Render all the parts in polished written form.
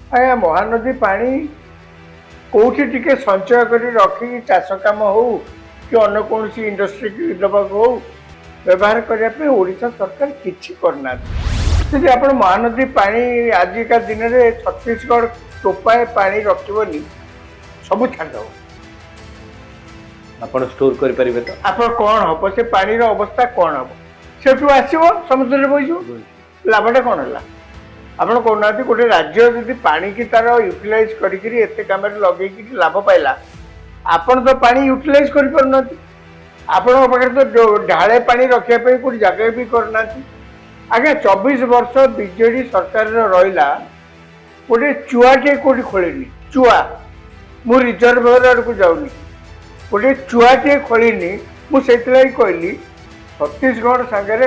आज्ञा महानदी पानी कौटी टिके संचय कर रखी चाष कम हो कि अन्य कौन इंडस्ट्री की दबा हो व्यवहार करने ओडिशा सरकार किसी करना यदि आप महानदी पानी आजिका दिन में छत्तीसगढ़ टोपाए पानी रखनी सब छाड़ आपण स्टोर कर परिबे तो आप कौन हम से पानी अवस्था कौन हम से आसो समुद्र बही लाभटा कौन है आप कहना गोटे राज्य जब पानी की तार यूटिलाइज करते कम लगे लाभ पाइला आपन तो पानी यूटिलाइज कर पाखे तो ढाले पानी रखापी कौट जगह भी करना आज्ञा 24 वर्ष बीजेडी सरकार रहा गोटे चुआटे कौटी खोलनी चुआ मु रिजर्वर आड़ को जाऊनी गोटे चुआटे खोलनी मुझे कहली छत्तीसगढ़ सागर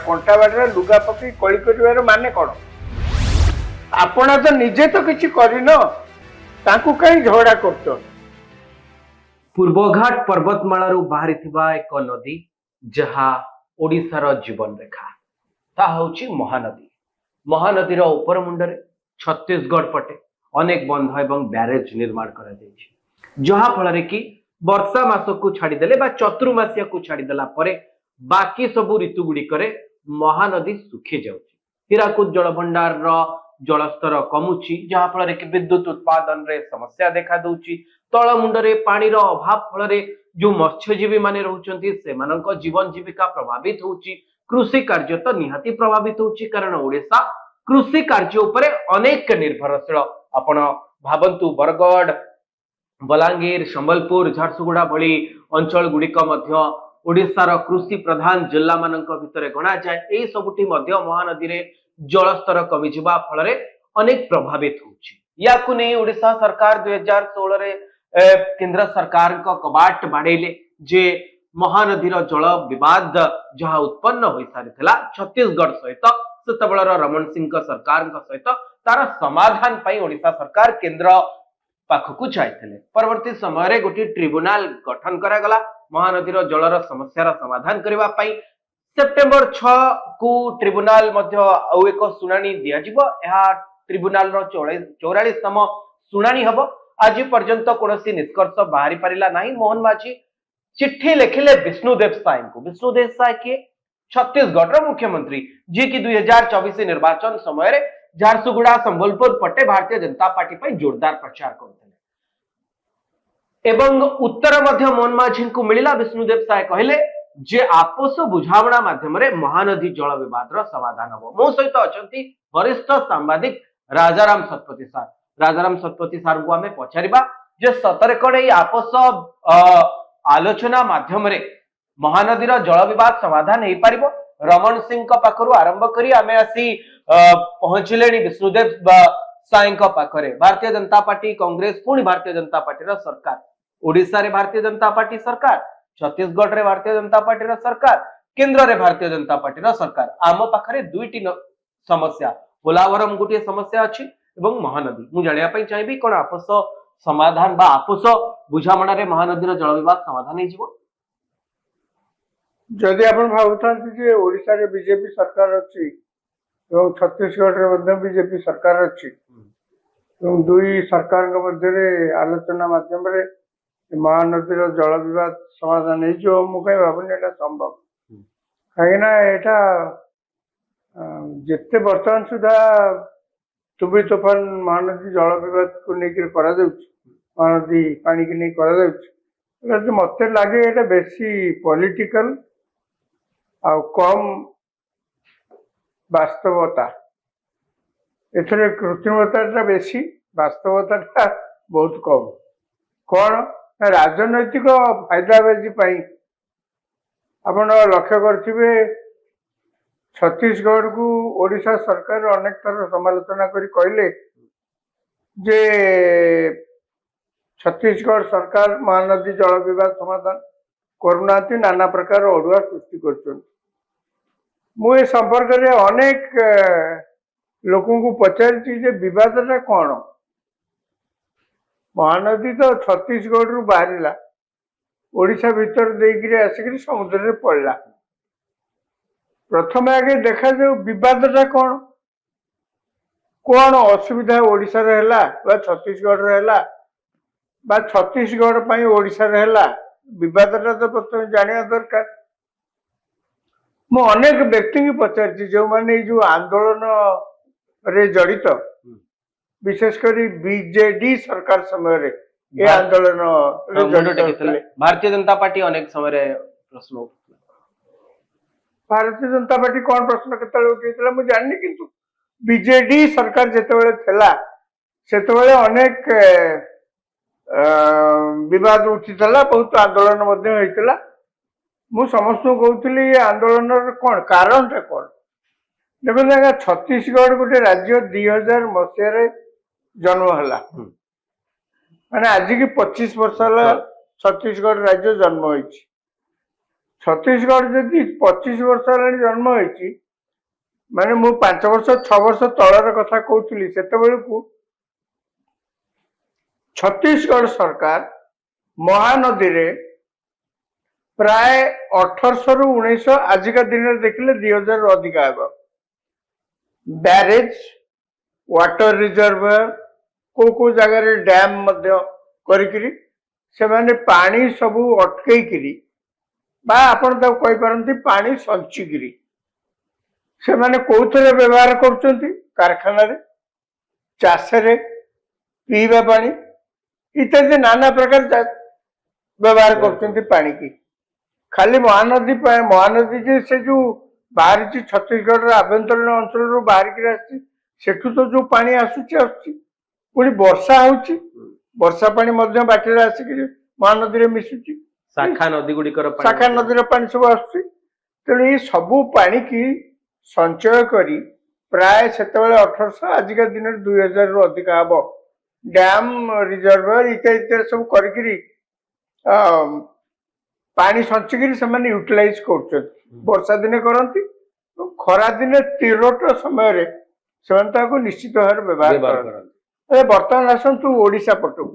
कंटा बाटे लुगा पकई कली कर माने कौन आपण तो निजे तो किसी करन ताकू कहीं झगड़ा कर पूर्वघाट पर्वतमाला बाहरी एक नदी जहा ओडिशार जीवन रेखा ता हूँ महानदी महानदीर उपर मुंडरे छत्तीसगढ़ पटे अनेक बंध एवं ब्यारेज निर्माण कर जहा फल कि वर्षा मास को छाड़देले चतुर्मासिया को छाड़देला बाकी सबू ऋतु गुड़िक महानदी सुखी जाऊँगी हीराकुद जलभंडार जलस्तर कमुची जहाँ फल कि विद्युत उत्पादन रे समस्या देखा दूची तल मुंडरे पानी अभाव फल जो मत्स्यजीवी माने रहउचंती सेमानक जीवन जीविका प्रभावित होउची कृषि कार्य तो निहाती प्रभावित होउची कारण ओडिशा कृषि कार्य उपरे अनेक निर्भरशील आपण भावंतु बरगढ़ बलांगीर संबलपुर झारसुगुड़ा भली अंचल गुड़िक मध्य ओडिशार कृषि प्रधान जिला मानक भितर गणा जाए यही सबुठी मध्य महानदी रे जलस्तर कमी जिबा फल अनेक प्रभावित होउची याकु नहीं ओडिशा सरकार 2016 रे केंद्र सरकार का कबाट बाड़ेले जे महानदीर जल विवाद जहाँ उत्पन्न हो सारी छत्तीसगढ़ सहित सेतबेलर रमण सिंह सरकार सहित तार समाधान पाई ओडिशा सरकार केंद्र पाखकु जाइथिले परवर्ती समय रे गोटी ट्रिब्यूनल गठन करा गला महानदीर जलर समस्यार समाधान करबा पाई सेप्टेम्बर 6 को ट्रिब्यूनल मध्य आउ एक सुनानी दिया जिवो एहा ट्रिब्यूनल रो 44तम सुनानी हबो आज पर्यंत कोनोसी निष्कर्ष बाहरी परिला नहीं मोहन माझी चिट्ठी लिखिले विष्णुदेव साय को विष्णुदेव साय के छत्तीसगढ़ मुख्यमंत्री जी की 2024 निर्वाचन समय रे झारसुगुड़ा संबलपुर पटे भारतीय जनता पार्टी पर जोरदार प्रचार करते एवं उत्तर मध्य मोहन माझी को मिला विष्णुदेव साय कहले जे आपस बुझावणा माध्यम रे महानदी जल विवाद समाधान हम मो सहित अछंती वरिष्ठ सांबादिक राजाराम शतपथी सार राजाराम शतपथी सार को आमे पचारिबा जे सतरे कड़े आपस आलोचना माध्यम रे महानदीर जल विवाद समाधान हो पारिबो रमण सिंह पाखरु आरंभ करी आमे आसी पहुंचले विष्णुदेव साय पाखरे भारतीय जनता पार्टी कांग्रेस पुणी भारतीय जनता पार्टी सरकार ओडिशा रे भारतीय जनता पार्टी सरकार छत्तीसगढ़ रे भारतीय जनता पार्टी सरकार केंद्र रे भारतीय जनता पार्टी सरकार आम पाखरे दुईटी समस्या पोलावरम गोटे समस्या अच्छी एवं महानदी मु जानिया पई चाहिबी कोन आपस समाधान बा आपस बुझामणा रे महानदीर जल विवाद समाधान हे जिवो जदि आपण भाबुथांती जे ओडिशा रे बीजेपी सरकार अछि एवं छत्तीसगढ़ रे मध्य बीजेपी सरकार अछि एवं दुई सरकार के मध्य रे आलोचना माध्यम रे महानदीर जल विवाद समाधान है जो मुझे भावनी एटा संभव कहीं एटा जिते बर्तमान सुधा तुबी तोफान महानदी जल विवाद को लेकर करा महानदी पानी की नहीं करा मत लगे ये बेसी पॉलिटिकल आ कम वास्तवता एथरे कृत्रिमता बेसी वास्तवता बहुत कम कौन राजनैतिक फायदाबाजी आप लक्ष्य करेंगे छत्तीसगढ़ को ओडिशा सरकार अनेक थर समालोचना करी कहले जे छत्तीसगढ़ सरकार महानदी जल विवाद समाधान करुना नाना प्रकार अड़ुआ सृष्टि कर संपर्क में अनेक लोकों को पचारि बदटा कौन महानदी तो छत्तीसगढ़ रु बाहरिला ओडिशा भीतर देकर आसिक समुद्र में पड़ला प्रथम आगे देखा जाऊ बदटा कौन कौन असुविधा ओडिशा रे हैला बा छत्तीसगढ़ रे हैला बा छत्तीसगढ़ पई ओडिशा रे हैला विवादटा तो प्रथम जानिया दरकार। मु अनेक व्यक्ति की पचारछि जो माने जो आंदोलन रे जड़ित विशेषकर बीजेडी सरकार समय रे ये आंदोलन रे जड़ित ଥିଲେ। भारतीय जनता पार्टी अनेक समय रे प्रश्न उठुଥିଲା। भारतीय जनता पार्टी कौन प्रश्न केतले उठैଥିଲା मु जाननी किंतु बीजेडी सरकार जेतेबेले थेला सेतेबेले अनेक विवाद उठिଥିଲା बहुत आंदोलन मध्य होइଥିଲା। मु समस्त कहूली आंदोलन कौन कारण टा कौन देखो छत्तीसगढ़ गोटे राज्य 2000 मसीह जन्म है माने आज की 25 वर्ष है छत्तीसगढ़ राज्य जन्म हो छत्तीसगढ़ जदि 25 वर्ष है जन्म हो माने मु 5 वर्ष 6 वर्ष तलर कथा कहूली से छत्तीसगढ़ सरकार महानदी रे प्राय 1800 रु 1900 आजिका दिन में देखिले 2000 रु अधिक आब बैरेज वाटर रिजर्वर को जगह रे डैम मध्य करिकरी से माने पानी सबू अटकईकरी बा आपण तक कहि परंती पानी संचिकरी से माने कोथरे व्यवहार करचंती कारखाना रे चाष रे पीवा पानी इत्यादि नाना प्रकार व्यवहार करचंती पानी की खाली महानदी जे से जो बाहरी छत्तीसगढ़ आभ्यंतरीण अंचल बाहर सेठू तो जो पानी आसुची पुणी वर्षा होची वर्षा पानी मध्य बाटर आसिक महानदी रे मिसुची शाखा नदी गुड़िकर शाखा नदी पानी सब आसुची तेणु ये सबू पानी की संचय करी प्राय से 1800 आजिका दिन 2000 रु अधिक हम डैम रिजर्वर इत्यादि सब करी पानी संचिकी से यूटिलाइज कर वर्षा दिने करती खरा दिने तिरोट समय से निश्चित भाव व्यवहार करते। बर्तमान आसतु ओडिशा पटक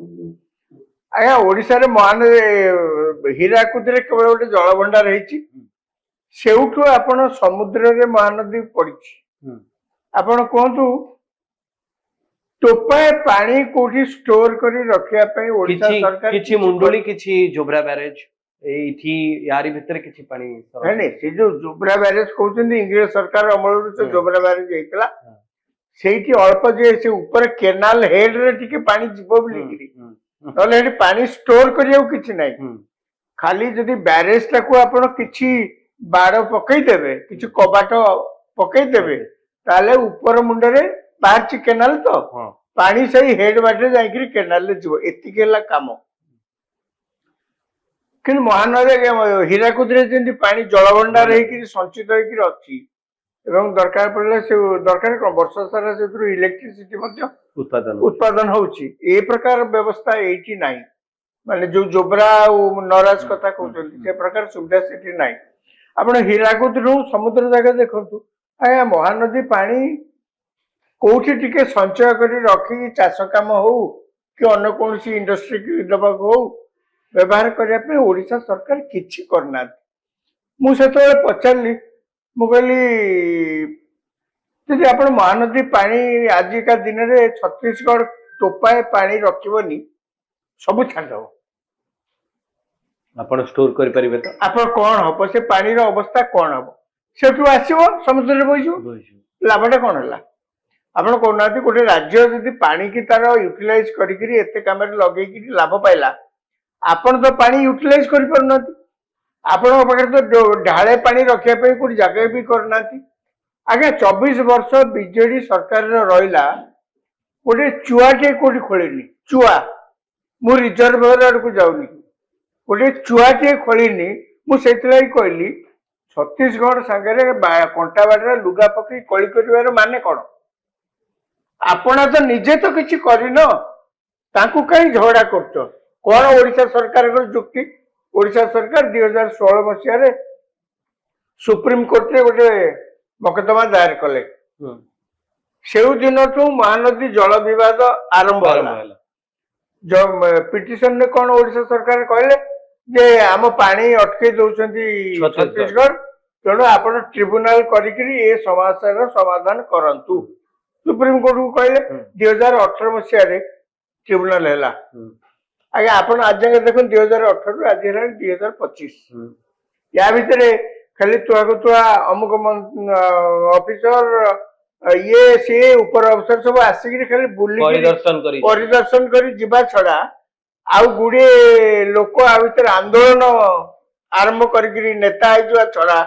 आज्ञा ओडिशा रे महानदी हीराकुद केवल गोटे जलभंडार सेउठू आपण समुद्र रे महानदी पड़ी आपण कहतु टोपाए पानी कोठी स्टोर करी रखिया पई ओडिशा सरकार किछि मुंडोली किछि जोब्रा बैरेज एठी यारी भितर किछि पानी नहीं से जो जोब्रा बैरेज कहउछन इंग्लिश सरकार अमल से जोब्रा बैरेज हेतला सेठी अल्प जे से ऊपर केनाल हेड रे टिके पानी जिवो बोलिकरी नले हेडी पानी स्टोर करियो किछि नै खाली जदी बैरेज टाको आपण किछि बाड़ पकई देबे किछि कबाट पकई देबे ताले ऊपर मुंडे रे बाहर केनाल तो पानी सही हेड बाटे जाइकरी केनाल ले जीव एतिकेला काम कि महानदी हीराकुद रे जेंति पानी जलभंडार हेकि संचित हेकि अछि एवं दरकार पड़ले से दरकार कोन वर्षा सारा से इलेक्ट्रिसिटी मध्य उत्पादन होउची ए प्रकार व्यवस्था एठी नाही माने जो जोब्रा नराज कथा कहउछन से प्रकार सुविधा सेठी नाही आपण हीराकुद रु समुद्र जगह देखंतु आया महानदी पानी कोठी टिके संचय करी रखी चाष काम हो कि अन्य कौन इंडस्ट्री की दबाक हो व्यवहार करने ओडिशा सरकार किछि करना मुझे पचारि मु कहली जदि आप महानदी पानी आजिका दिन में छत्तीसगढ़ टोपाए पानी रखनी सब छाड़देव आप स्टोर करें तो आप कौन हम से पानी अवस्था कौन हम से आसो समुद्र बोईज लाभटा कौन है आपण कहना गोटे राज्य जदि पानी की तार यूटिलाइज करी एते काम लगे लाभ पाइला आपण तो पानी यूटिलाइज कर पारना आपण पाखे तो ढाले पानी रखापी कोई जगह भी करना आज्ञा 24 वर्ष बीजेडी सरकार रहा गोटे चुआटे कौटी खोलनी चुआ मु रिजर्वर आड़ को जाऊनी गोटे चुआटे खोलनी मुझे कहली छत्तीसगढ़ सागर कंटा बाटे लुगा पकई कली कर माने कौन आपण तो निजे तो किसी करन ताकू कहीं झगड़ा कर कौन ओडिशा सरकार जुक्ति ओडिशा सरकार 2016 मसीह सुप्रीम कोर्ट रे गोटे मकदमा दायर कले से दिन महानदी जल विवाद आरंभ जो पिटिशन ने कौन ओडिशा सरकार कहले जे आम पानी अटके दौरान छत्तीसगढ़ तेणु आप ट्रिब्यूनाल करी समस्या समाधान करंतु सुप्रीमकोर्ट को कहले 2018 मसीह ट्रिब्यूनल है आज्ञा आप आज जाए देख 2018 आज 2025 या भितर खाली तुआ को तुआ अमुक ऑफिसर ये सी ऊपर अफसर सब आसिक खाली बुली परिदर्शन कर जीवा छड़ा आउ गुड़े लोक आ भीतर आंदोलन आरंभ करी नेता है छड़ा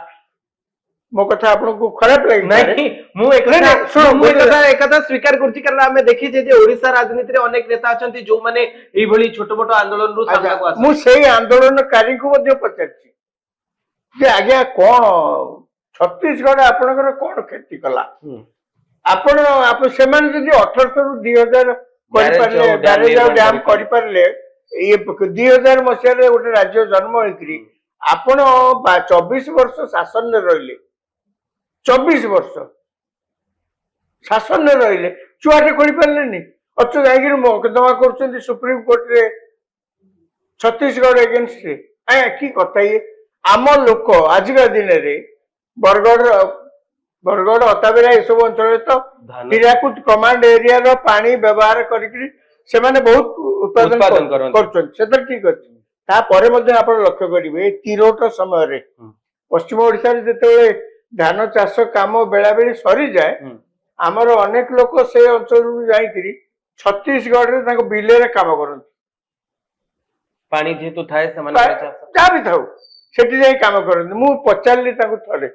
मो कथा आपको खराब लगे नहीं मु एकथा स्वीकार करछि कारण आमे देखि जे ओडिसा राजनीति रे अनेक नेता अछंती जो माने एई भली छोट मोट आंदोलन रु सामना को मु सेही आंदोलनकारी को मध्ये पचारछि जे आज्ञा कोन छत्तीसगढ़ आपनकर कोन खेती कला आपण से जदि 1800 रु 2000 करि परले बैरेज डैम करि परले ये 2000 मसिया रे गोटे राज्य जन्म होइकरी आपण 24 वर्ष शासन में रहिले 24 वर्ष शासन में रहिले चुआटे करि परलेनी अच्छो जाइकरी मोकदमा करछन्ती सुप्रीम कोर्ट रे छत्तीसगढ़ अगेंस्ट रे की कथा ये आम लोक आजिका दिन रे बरगढ़ अताबिरा ये सब अंचल तो हीराकुद कमांड एरिया रो पानी व्यवहार करिकरी से माने बहुत उत्पादन करछन सेतर ठीक अछि ता परे मध्ये आपण लक्ष्य करिवे तिरोट समय रे पश्चिम ओडिसा रे जते धान चाष काम बेला बेली सरी जाए आमर अनेक लोक से अंचल रु जाइकरी छत्तीसगढ़ रे ताको बिले रे काम करन पानी जेतु थाए से माने जा भी थाउ सेठी जाई काम करन मु पचारली ताको थरे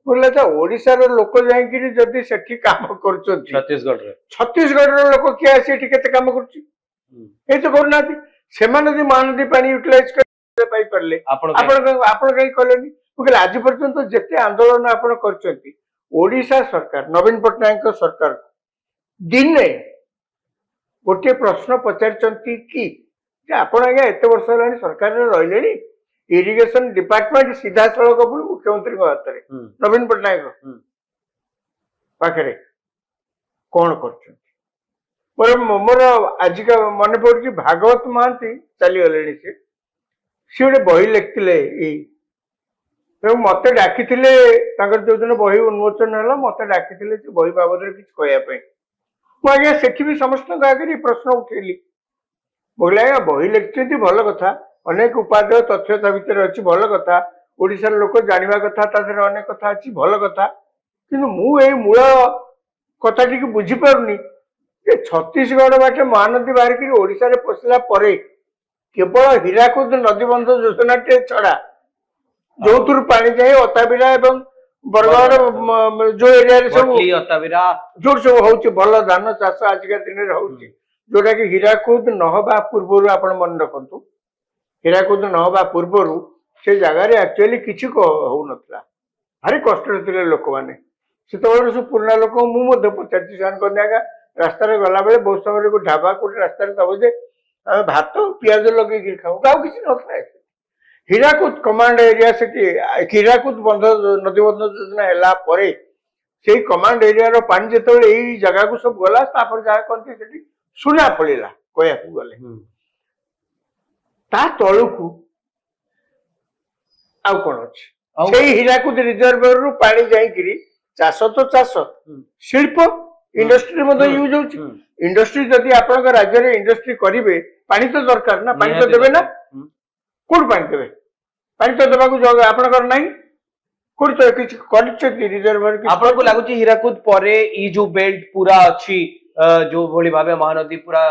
बोले त ओडिसा रो लोक जाइकरी जदी सेठी काम करछन छत्तीसगढ़ रो लोक के आसी सेठी केते काम करछि ए तो करनाती सेमाने दी महानदी पानी यूटिलाइज कर पाई परले आपण कहीं कलेनी मुझे आज पर्यंत जिते आंदोलन आपण करछंती ओडिसा सरकार नवीन पट्टनायक सरकार दिने गोटे प्रश्न पचारछंती कि आपण आज्ञा एते वर्ष हेलानी सरकार रे रहलेनी इरिगेशन डिपार्टमेंट सीधा सड़क मुख्यमंत्री हाथ में नवीन पट्टनायक पाखे कौन कर मोर आजिका मन पड़ भागवत महांती चलीगले सी गोटे बही लिखते मत डाकी जो दिन बही उन्मोचन है मत डाकी बही बाबद किसी कहवाई मुझे सेठी भी समस्त आगे प्रश्न उठेली बोले आज्ञा बही लिखते भल कथा अनेक उपादेय तथ्य भितर अच्छी भल कथा ओडिशार लोक जानिबा कथा तादर अनेक कथा अच्छी भल कथा किंतु मु ए मूल कथा टी बुझी पारुनी जे छत्तीसगढ़ बाटे महानदी बाहर ओडिशा रे पसला परे केवल हीराकुद नदीबंध योजना टे छड़ा जो पानी जाए अताबिरा एवं बरगढ़ जो एरिया रे सब अताबिरा जो सब होउची भल धान चाष आजिका दिन रे होउची जोटा कि हीराकुद नहबा पूर्व आपण मन रखंतु हीराकुद नहबा पूर्व से जगार एक्चुअली किसी हो नथिला भारी कष्ट थे लोक मैंने से सब पुराना लोक मुझे पचार आगा रास्तार गला बेले बहुत समय को ढाबा कोटे रास्तार दब जे भात पियाज लगे खाऊ गाँव किसी ना हीराकुद कमांड एरिया से हीराकुद बंध नदीबंध योजना है से कमांड एरिया रो पानी जो यही जगह को सब गला जहाँ कहते सुना फलिला कहया गले ता तलुकू आउ कौन अच्छे हीराकुद रिजर्वर रु पानी जाइकरी चाष तो चाष शिल्प इंडस्ट्री मध्य यूज होची इंडस्ट्री जदि आपन राज्य रे इंडस्ट्री करिवे पानी तो दरकार ना पानी तो देबे ना कोड पानी देबे पानी तो देबा को जगह आपन कर नाही कोड तो किछ करिछ रिजर्वर की आपन को लागुची हीराकुद परे ई जो बेल्ट पूरा अछि जो भली भाबे महानदी पूरा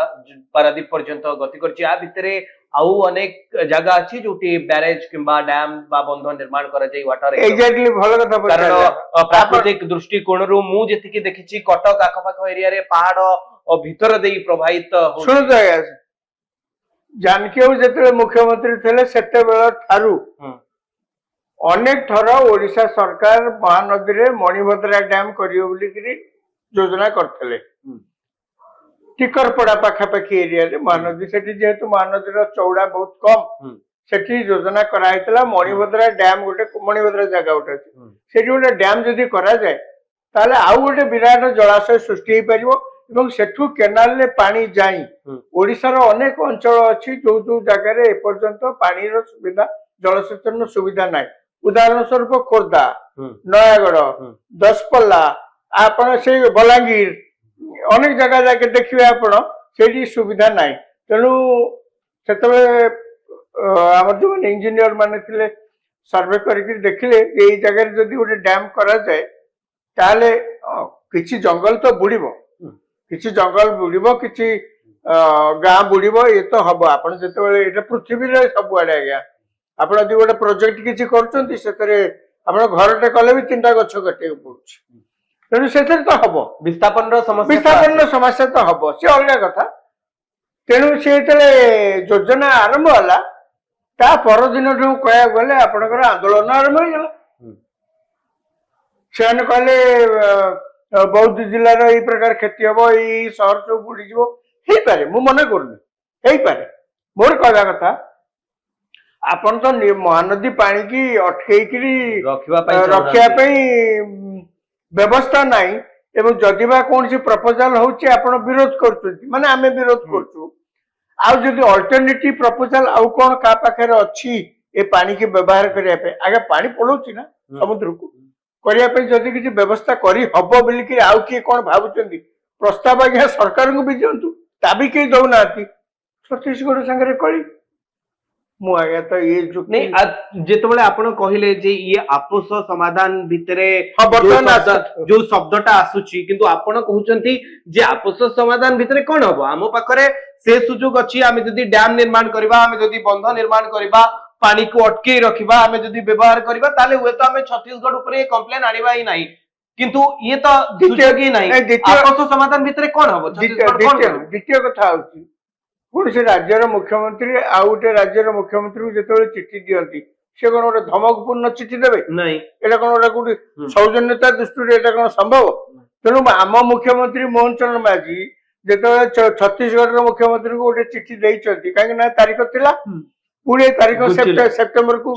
पारादीप पर्यंत गति करछि आ भितरे आउ अनेक जगह अछि जोटी बैरेज किंबा डैम बा बंध निर्माण करा जाई वाटर एग्जैक्टली भलो कथा कारण प्राकृतिक दृष्टिकोण रु मु जेतिकी देखिछि कटक आखपाख एरिया रे पहाड़ भीतर देई प्रभावित सुनो तो जानकी जेते मुख्यमंत्री थे सेते बेला थारु अनेक थर ओडिशा सरकार महानदी रे मणिभद्रा डैम करियो बोली योजना करथले टिकरपड़ा पाखापाखि एरिया रे महानदी से जेहेतु महानदी चौड़ा बहुत कम से योजना कराइला मणिभद्रा डैम गोटे मणिभद्रा जगह गोटे से गोटे डैम जदि करा जाए ताले आउ गोटे विराट जलाशय सृष्टि हो सेठू केनाल ले पानी जाई ओडिशार अनेक अंचल अच्छी जो जो जगह एपर्यंत पानी सुविधा जलसेचन सुविधा ना उदाहरण स्वरूप खोर्धा नयागढ़ दशपल्ला आपण से बलांगीर ଅନେକ ଜାଗା ଯାଇକି ଦେଖିବେ ଆପଣ ସେଇଠି ସୁବିଧା ନାହିଁ। ତେଣୁ ସେତେବେଳେ ଆମର ଯୋଉମାନେ ଇଞ୍ଜିନିୟର ମାନେ ଥିଲେ ସର୍ଭେ କରିକି ଦେଖିଲେ ଏଇ ଜାଗାରେ ଯଦି ଗୋଟେ ଡ୍ୟାମ୍ କରାଯାଏ ତାହେଲେ କିଛି ଜଙ୍ଗଲ ତ ବୁଡିବ, କିଛି ଜଙ୍ଗଲ ବୁଡିବ, କିଛି ଗାଁ ବୁଡିବ, ଏ ତ ହବ। ଆପଣ ଯେତେବେଳେ ଏଇଟା ପୃଥିବୀରେ ସବୁଆଡେ ଆଜ୍ଞା, ଆପଣ ଯଦି ଗୋଟେ ପ୍ରୋଜେକ୍ଟ କିଛି କରୁଛନ୍ତି ସେଥିରେ ଆପଣ ଘରଟେ କଲେ ବି 3ଟା ଗଛ କାଟିବାକୁ ପଡୁଛି। ତେଣୁ ସେଥିରେ ତ ହବ, ବିସ୍ଥାପନର ବିସ୍ଥାପନର ସମସ୍ୟା ତ ହବ, ସେ ଅଲଗା କଥା। ତେଣୁ ସେ ଯେତେବେଳେ ଯୋଜନା ଆରମ୍ଭ ହେଲା ତା ପରଦିନଠୁ କହିବାକୁ ଗଲେ ଆପଣଙ୍କର ଆନ୍ଦୋଳନ ଆରମ୍ଭ ହେଇଗଲା। ସେମାନେ କହିଲେ ବୌଦ୍ଧ ଜିଲ୍ଲାର ଏଇ ପ୍ରକାର କ୍ଷତି ହବ, ଏଇ ସହର ସବୁ ବୁଡିଯିବ। ହେଇପାରେ, ମୁଁ ମନେ କରୁନି, ହେଇପାରେ। ମୋର କହିବା କଥା ଆପଣ ତ ମହାନଦୀ ପାଣିକି ଅଟକେଇକିରି ରଖିବା ପାଇଁ ବ୍ୟବସ୍ଥା ନାହିଁ, ଏବଂ ଯଦି ବା କୌଣସି ପ୍ରପୋଜାଲ ହଉଛି ଆପଣ ବିରୋଧ କରୁଛନ୍ତି, ମାନେ ଆମେ ବିରୋଧ କରୁଛୁ। ଆଉ ଯଦି ଅଲ୍ଟରନେଟିଭ ପ୍ରପୋଜାଲ ଆଉ କଣ କାହା ପାଖରେ ଅଛି ଏ ପାଣିକି ବ୍ୟବହାର କରିବା ପାଇଁ, ଆଜ୍ଞା ପାଣି ପଳଉଛି ନା ସମୁଦ୍ରକୁ, କରିବା ପାଇଁ ଯଦି କିଛି ବ୍ୟବସ୍ଥା କରି ହବ ବୋଲିକି ଆଉ କିଏ କଣ ଭାବୁଛନ୍ତି ପ୍ରସ୍ତାବ ଆଜ୍ଞା ସରକାରଙ୍କୁ ବି ଦିଅନ୍ତୁ, ତା ବି କେହି ଦଉନାହାନ୍ତି। ଛତିଶଗଡ଼ ସାଙ୍ଗରେ କଳି। ମୁଁ ଆଜ୍ଞା ତ ଇଏ ଯେତେବେଳେ ଆପଣ କହିଲେ ଯେ ଇଏ ଆପୋଷ ସମାଧାନ ଭିତରେ ବର୍ତ୍ତମାନ ଯୋଉ ଶବ୍ଦଟା ଆସୁଛି, କିନ୍ତୁ ଆପଣ କହୁଛନ୍ତି ଯେ ଆପୋଷ ସମାଧାନ ଭିତରେ କଣ ହବ, ଆମ ପାଖରେ ସେ ସୁଯୋଗ ଅଛି। ଆମେ ଯଦି ଡ୍ୟାମ ନିର୍ମାଣ କରିବା, ଆମେ ଯଦି ବନ୍ଧ ନିର୍ମାଣ କରିବା, ପାଣିକୁ ଅଟକେଇ ରଖିବା, ଆମେ ଯଦି ବ୍ୟବହାର କରିବା, ତାହେଲେ ହୁଏତ ଆମେ ଛତିଶଗଡ଼ ଉପରେ କମ୍ପ୍ଲେନ ଆଣିବା ହିଁ ନାହିଁ। କିନ୍ତୁ ଇଏ ତ ସୁଯୋଗ ହିଁ ନାହିଁ। ଆପୋଷ ସମାଧାନ ଭିତରେ କଣ ହବ? ଦ୍ୱିତୀୟ କଥା ହଉଛି କୌଣସି ରାଜ୍ୟର ମୁଖ୍ୟମନ୍ତ୍ରୀ ଆଉ ଗୋଟେ ରାଜ୍ୟର ମୁଖ୍ୟମନ୍ତ୍ରୀଙ୍କୁ ଯେତେବେଳେ ଚିଠି ଦିଅନ୍ତି, ସେ କଣ ଗୋଟେ ଧମକପୂର୍ଣ୍ଣ ଚିଠି ଦେବେ? ନାଇଁ। ଏଇଟା କଣ ଗୋଟେ କୋଉଠି ସୌଜନ୍ୟତା ଦୃଷ୍ଟିରୁ ଏଇଟା କଣ ସମ୍ଭବ? ତେଣୁ ଆମ ମୁଖ୍ୟମନ୍ତ୍ରୀ ମୋହନ ଚରଣ ମାଝୀ ଯେତେବେଳେ ଛତିଶଗଡ଼ର ମୁଖ୍ୟମନ୍ତ୍ରୀଙ୍କୁ ଗୋଟେ ଚିଠି ଦେଇଛନ୍ତି, କାହିଁକି ନା ତାରିଖ ଥିଲା, ପୁଣି ତାରିଖ ସେପ୍ଟେମ୍ବରକୁ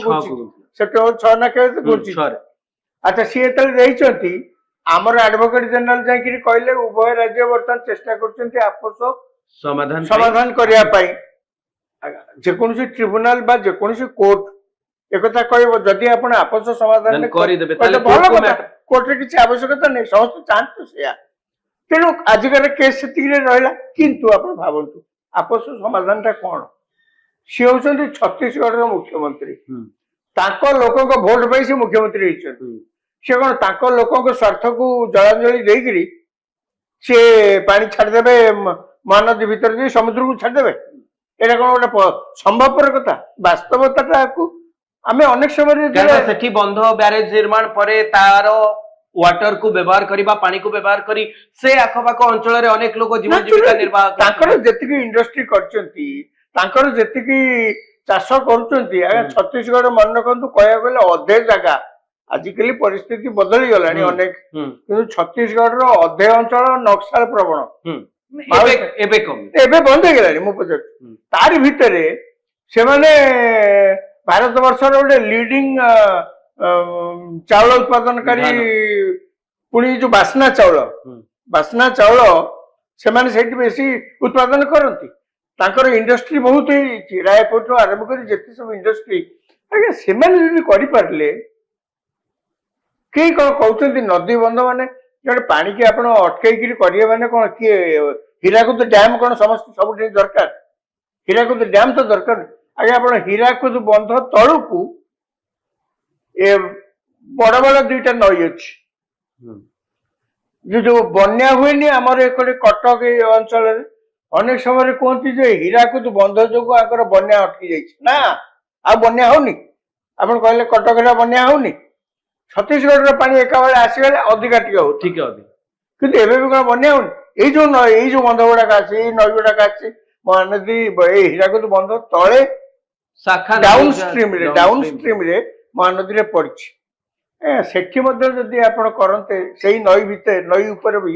ସେପ୍ଟେମ୍ବର 6 ନା କେବେ ଘୁଞ୍ଚି। ଆଚ୍ଛା, ସିଏ ଯେତେବେଳେ ଦେଇଛନ୍ତି, ଆମର ଆଡଭୋକେଟ ଜେନେରାଲ ଯାଇକିରି କହିଲେ ଉଭୟ ରାଜ୍ୟ ବର୍ତ୍ତମାନ ଚେଷ୍ଟା କରୁଛନ୍ତି ଆପୋଷ ସମାଧାନ କରିବା ପାଇଁ। ଯେକୌଣସି ଟ୍ରିବ୍ୟୁନାଲ ବା ଯେକୌଣସି କୋର୍ଟ একথা কইব যদি আপন আপোষ সমাধান କରିଦେବେ তাহলে ভালো কথা, কোর্টের কিছু আবশ্যকতা নেই, সমস্ত চাহাନ୍ତି সেয়া। তেଣୁ ଆଜିକାର କେସ୍ ସେତିକିରେ ରହିଲା। କିନ୍ତୁ ଆପଣ ଭାବନ୍ତୁ ଆପୋଷ ସମାଧାନଟା କଣ? ସିଏ ହଉଛନ୍ତି ଛତିଶଗଡ଼ର ମୁଖ୍ୟମନ୍ତ୍ରୀ, ତାଙ୍କ ଲୋକଙ୍କ ଭୋଟ ପାଇଁ ସେ ମୁଖ୍ୟମନ୍ତ୍ରୀ ହେଇଛନ୍ତି। ସେ କଣ ତାଙ୍କ ଲୋକଙ୍କ ସ୍ୱାର୍ଥକୁ ଜଳାଞ୍ଜଳି ଦେଇକିରି ସିଏ ପାଣି ଛାଡିଦେବେ ମହାନଦୀ ଭିତରେ ଦେଇ ସମୁଦ୍ରକୁ ଛାଡିଦେବେ? এটা কোন ଗୋଟେ ସମ୍ଭବପର କଥା? ବାସ୍ତବତାଟାକୁ ଆମେ ଅନେକ ସମୟରେ ସେଠି ବନ୍ଧ ବ୍ୟାରେଜ ନିର୍ମାଣ ପରେ ତାର ୱାଟର କୁ ବ୍ୟବହାର କରିବା, ପାଣିକୁ ବ୍ୟବହାର କରି ସେ ଆଖପାଖ ଅଞ୍ଚଳରେ ଅନେକ ଲୋକ ଜୀବନ ଜୀବିକା ନିର୍ବାହ ତାଙ୍କର ଯେତିକି ଇଣ୍ଡଷ୍ଟ୍ରି କରିଛନ୍ତି, ତାଙ୍କର ଯେତିକି ଚାଷ କରୁଛନ୍ତି, ଆଜ୍ଞା ଛତିଶଗଡ଼ ମନେ ରଖନ୍ତୁ କହିବାକୁ ଗଲେ ଅଧେ ଜାଗା, ଆଜିକାଲି ପରିସ୍ଥିତି ବଦଳି ଗଲାଣି ଅନେକ, କିନ୍ତୁ ଛତିଶଗଡ଼ର ଅଧେ ଅଞ୍ଚଳ ନକ୍ସଲ ପ୍ରବଣ, ଏବେ ବନ୍ଦ ହେଇଗଲାଣି। ମୁଁ ପଚାରୁଛି ତାରି ଭିତରେ ସେମାନେ ଭାରତ ବର୍ଷର ଗୋଟେ ଲିଡିଂ ଚାଉଳ ଉତ୍ପାଦନକାରୀ, ପୁଣି ଯୋଉ ବାସ୍ନା ଚାଉଳ ସେମାନେ ସେଇଠି ବେଶୀ ଉତ୍ପାଦନ କରନ୍ତି। ତାଙ୍କର ଇଣ୍ଡଷ୍ଟ୍ରି ବହୁତ ହେଇଯାଇଛି, ରାୟପୁରଠୁ ଆରମ୍ଭ କରି ଯେତେ ସବୁ ଇଣ୍ଡଷ୍ଟ୍ରି, ଆଜ୍ଞା ସେମାନେ ଯଦି କରିପାରିଲେ, କେହି କଣ କହୁଛନ୍ତି ନଦୀ ବନ୍ଧ ମାନେ ଜଣେ ପାଣିକି ଆପଣ ଅଟକେଇକିରି କରିବେ ମାନେ କଣ? କିଏ ହୀରାକୁଦ ଡ୍ୟାମ କଣ ସମସ୍ତେ ସବୁଠି ଦରକାର? ହୀରାକୁଦ ଡ୍ୟାମ ତ ଦରକାର। ଆଜ୍ଞା ଆପଣ ହୀରାକୁଦ ବନ୍ଧ ତଳକୁ ଏ ବଡ ବଡ 2ଟା ନଈ ଅଛି। ଯୋଉ ବନ୍ୟା ହୁଏନି ଆମର ଏକଡେ କଟକ ଏଇ ଅଞ୍ଚଳରେ, ଅନେକ ସମୟରେ କୁହନ୍ତି ଯେ ହୀରାକୁଦ ବନ୍ଧ ଯୋଗୁଁ ଆଙ୍କର ବନ୍ୟା ଅଟକି ଯାଇଛି। ନା, ଆଉ ବନ୍ୟା ହଉନି। ଆପଣ କହିଲେ କଟକରେ ବନ୍ୟା ହଉନି, ଛତିଶଗଡ଼ର ପାଣି ଏକାବେଳେ ଆସିଗଲେ ଅଧିକା ଟିକେ ହଉ, କିନ୍ତୁ ଏବେ ବି କଣ ବନ୍ୟା ହଉନି? ଏଇ ଯୋଉ ବନ୍ଧ ଗୁଡାକ ଅଛି, ଏଇ ନଈ ଗୁଡାକ ଅଛି, ମହାନଦୀ ଏଇ ହୀରାକୁଦ ବନ୍ଧ ତଳେ ଡାଉନ ଷ୍ଟ୍ରିମରେ ମହାନଦୀରେ ପଡିଛି। ସେଠି ମଧ୍ୟ ଯଦି ଆପଣ କରନ୍ତେ, ସେଇ ନଈ ଭିତରେ, ନଈ ଉପରେ ବି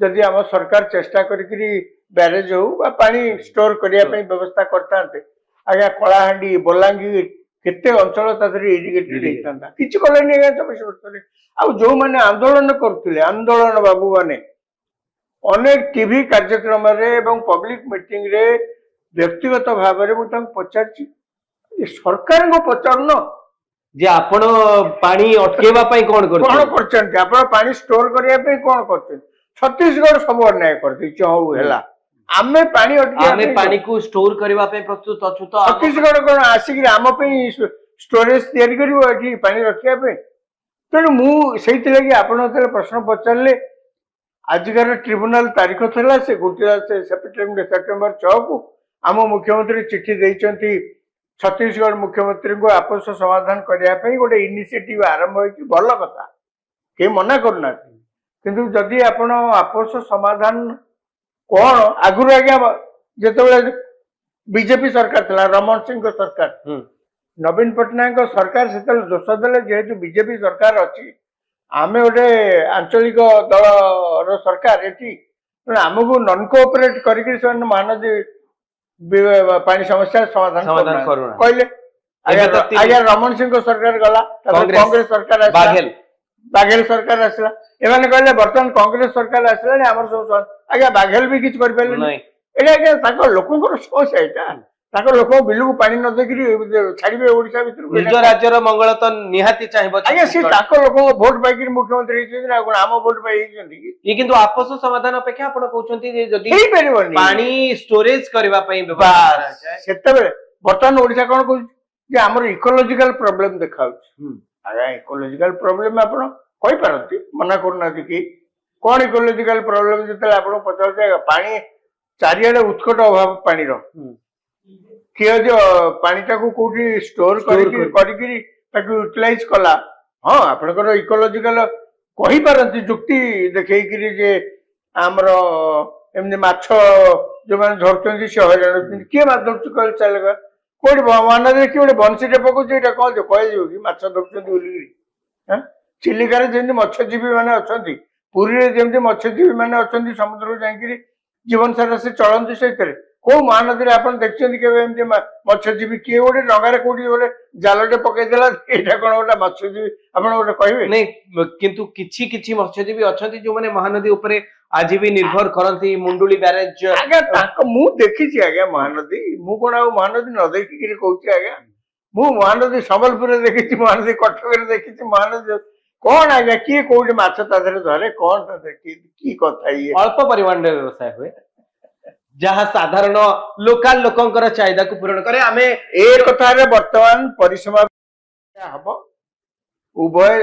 ଯଦି ଆମ ସରକାର ଚେଷ୍ଟା କରିକିରି ବ୍ୟାରେଜ ହଉ ବା ପାଣି ଷ୍ଟୋର କରିବା ପାଇଁ ବ୍ୟବସ୍ଥା କରିଥାନ୍ତେ, ଆଜ୍ଞା କଳାହାଣ୍ଡି, ବଲାଙ୍ଗୀର କେତେ ଅଞ୍ଚଳ ତା ଦେହରେ ଇରିଗେଟେଡ ହେଇଥାନ୍ତା। କିଛି କଲେନି ଆଜ୍ଞା 24 ବର୍ଷରେ। ଆଉ ଯୋଉମାନେ ଆନ୍ଦୋଳନ କରୁଥିଲେ, ଆନ୍ଦୋଳନ ବାବୁ ମାନେ ଅନେକ ଟିଭି କାର୍ଯ୍ୟକ୍ରମରେ ଏବଂ ପବ୍ଲିକ ମିଟିଂରେ ବ୍ୟକ୍ତିଗତ ଭାବରେ ମୁଁ ତାଙ୍କୁ ପଚାରିଛି, ସରକାରଙ୍କୁ ପଚାରୁନ ଯେ ଆପଣ ପାଣି ଅଟକେଇବା ପାଇଁ କଣ କରୁଛନ୍ତି, ଆପଣ ପାଣି ଷ୍ଟୋର କରିବା ପାଇଁ କଣ କରୁଛନ୍ତି? छत्तीसगढ़ सब अन्याय कर दैछ हौ हैला आमे पानी आमे पानी को स्टोर करबा पे प्रस्तुत अछु तो छत्तीसगढ़ कोन आसिक आम पे स्टोरेज तैयारी करिवो एठी पानी रखिया पे तेणु मु सेति लगी आपण तेरे प्रश्न पचारले आजिकार ट्रिब्यूनल तारीख थला से गुटिया से सेप्टेम्बर 6 को आम मुख्यमंत्री चिट्ठी देइचंती छत्तीसगढ़ मुख्यमंत्री को आपस समाधान करने पे गोटे इनिशिएटिव आरंभ होइछि भल कथा के मना करना किंतु जदि आपण आपस समाधान कौन आगुर आज्ञा जिते बीजेपी सरकार थला रमन सिंह सरकार नवीन पट्टनायक सरकार से दोष देले जेहेतु बीजेपी सरकार अच्छी आमे गोटे आंचलिक दल सरकार एटी आमको नन कोऑपरेट करके महानदी पानी समस्या समाधान कहले आज्ञा रमन सिंह सरकार गला कांग्रेस सरकार बाघेल सरकार आसला एमाने कहले बर्तमान कांग्रेस सरकार आसला आमर सब आज्ञा बाघेल भी किछ कर पाले एटा आज्ञा ताको लोकंकर समस्या एटा ताको लोक बिलु को पानी न देखि छाड़िबे ओडिसा भितर निज राज्यर मंगल तो निहाती चाहिबो आज्ञा से ताको लोक वोट पाइकि मुख्यमंत्री हिचि ना कोन आम वोट पाइ हिचि ये किंतु आपस समाधान अपेक्षा आपण कहउछंती जे जदी हेई परिबनी पानी स्टोरेज करबा पई व्यवस्था करा जाय सेते बेले बर्तमान ओडिसा कोन कहू जे हमर इकोलॉजिकल प्रॉब्लम देखाउछ आज्ञा इकोलॉजिकल प्रॉब्लम आपण कहि पारंती मना करना कि कोन इकोलॉजिकल प्रॉब्लम जते आपण पचार पानी चारियाडे उत्कट अभाव पानी रो किए जो पानीटा को कोठी स्टोर करी यूटिलाइज कला हाँ आपनकर इकोलॉजिकल कहि पारंती जुक्ति देखै कि जे हमर एमने माछ जो माने धरचंदी से हैरान किए माछ धरचु कल चलेगा कोडी मान दे कि ओडे बंसीटे पको जेटा कह जो कहि जो कि माछ धरचंदी बोली हां चिलिका रे जेंति मत्स्यजीवी माने अछंती पुरी रे जेंति मत्स्यजीवी माने अछंती समुद्र जाई जीवन सारा से चलंती सहित को महानदी आप देखते मत्स्यजीवी किए गोटे डगारे कौटी गोटे जालटे पकईदेला यहाँ कौन गोटे मत्स्यजीवी आप गोटे कहे नहीं किंतु किछि किछि मत्स्यजीवी अच्छा जो मैंने महानदी उपरे आज भी निर्भर करती मुंडुली बैरेज आज्ञा मु देखी आज्ञा महानदी मु कौन आ महानदी न देखिक कहूँ आज्ञा मु महानदी संबलपुर देखी महानदी कटक देखी महानदी कौन आज्ञा किए कौटे माछ धरे कौन की कथा ये अल्प परिमाण व्यवसाय हुए जहाँ साधारण लोकल लोकंकर चाहिदा को पूर्ण करे आमे ए कथा रे वर्तमान परिसमा हबो उभय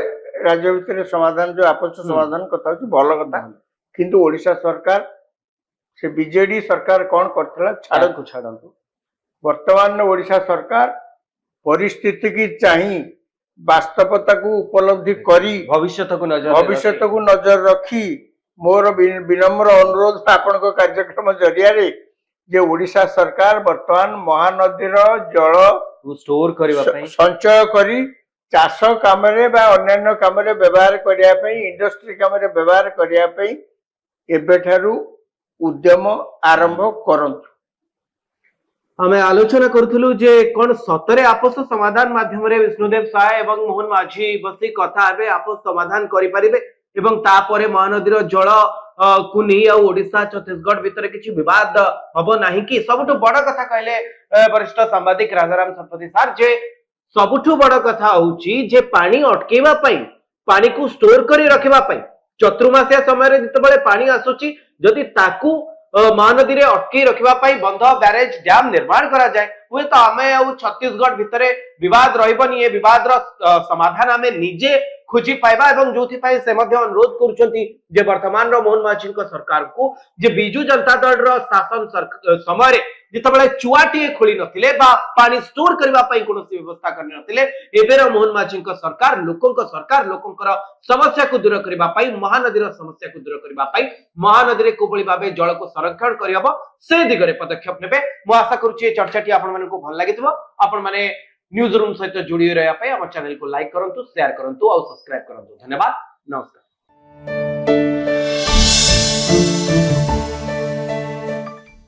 राज्य भितर समाधान जो आपस समाधान कथा होची भलो कथा किंतु ओडिशा सरकार से बीजेडी सरकार कौन करथला छाड़ंतु वर्तमान ओडिशा सरकार परिस्थिति की चाही वास्तवता को उपलब्धि करी भविष्य को नजर रखी मोर विनम्र अनुरोध आपण कार्यक्रम जरिया रे जे ओडिशा सरकार वर्तमान महानदी जल स्टोर करबा पई संचय करी चाष काम रे बा अन्य काम रे व्यवहार करिया पई इंडस्ट्री काम रे व्यवहार करिया पई एबेठारु उद्यम आरंभ करंतु हमें आलोचना करथुलु जे कोन सतरे आपस समाधान माध्यम रे विष्णुदेव साय एवं मोहन माझी बसी कथा आबे आपस समाधान करि परिबे एवं तापरे महानदीर जल को नहीं ओडिशा छत्तीसगढ़ भितर किछि विवाद हबो नाही कि सबुठु बड़ कथा कहले वरिष्ठ सांबादिक राजाराम शतपथी सार जे सबुठु बड़ कथा होउची जे पानी अटकेबा पई पानी को स्टोर करी रखिबा पई चतुर्मासिया समय रे जतबेले पानी आसुची जदि ताकू महानदी रे अटकी रखिबा पई बंध बैरेज डैम निर्माण करा जाए हुए तो आमे छत्तीसगढ़ भितर विवाद रहबनी ये विवाद समाधान आमे निजे खोजी पाइबा एवं जोथि पाई से मध्य अनुरोध करूछंती जे वर्तमान रो मोहन माझी को सरकार को जे बिजू जनता दल रो शासन समय रे जितबेले चुआटी खोली नथिले बा पानी स्टोर करबा पई कोनोसी व्यवस्था करने नथिले एबे रो मोहन माझी को सरकार लोकंकर समस्या को दूर करबा पई महानदी रो समस्या को दूर करबा पई महानदी रे कोबळी भाबे जल को संरक्षण करियबो से दिगरे पदक्षेप नेबे मु आशा करूची चर्चाटी आपण माने को भल लागितबो आपण माने न्यूज रूम सहित जोड़ी रहा हम चैनल को लाइक करंतु शेयर करंतु और सब्सक्राइब करंतु धन्यवाद नमस्कार।